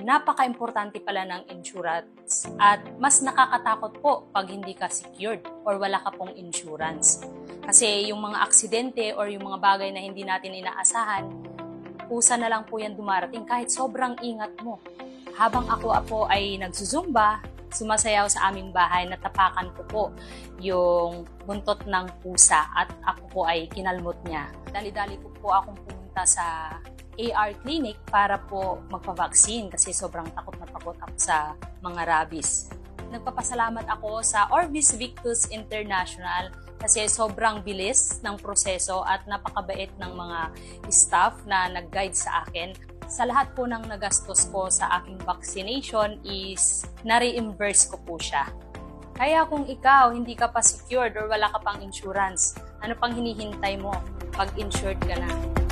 napaka-importante pala ng insurance at mas nakakatakot po pag hindi ka secured or wala ka pong insurance. Kasi yung mga aksidente or yung mga bagay na hindi natin inaasahan, kusa na lang po yan dumarating kahit sobrang ingat mo. Habang ako ay nagzuzumba, sumasayaw sa aming bahay, natapakan ko po yung buntot ng pusa at ako po ay kinalmot niya. Dali-dali ko po akong pumunta sa AR clinic para po magpa-vaccine kasi sobrang takot na takot ako sa mga rabies. Nagpapasalamat ako sa Orbis Victus International kasi sobrang bilis ng proseso at napakabait ng mga staff na nag-guide sa akin. Sa lahat po ng nagastos ko sa aking vaccination is na-reimburse ko po siya. Kaya kung ikaw hindi ka pa secured or wala ka pang insurance, ano pang hinihintay mo? Pag-insured ka na.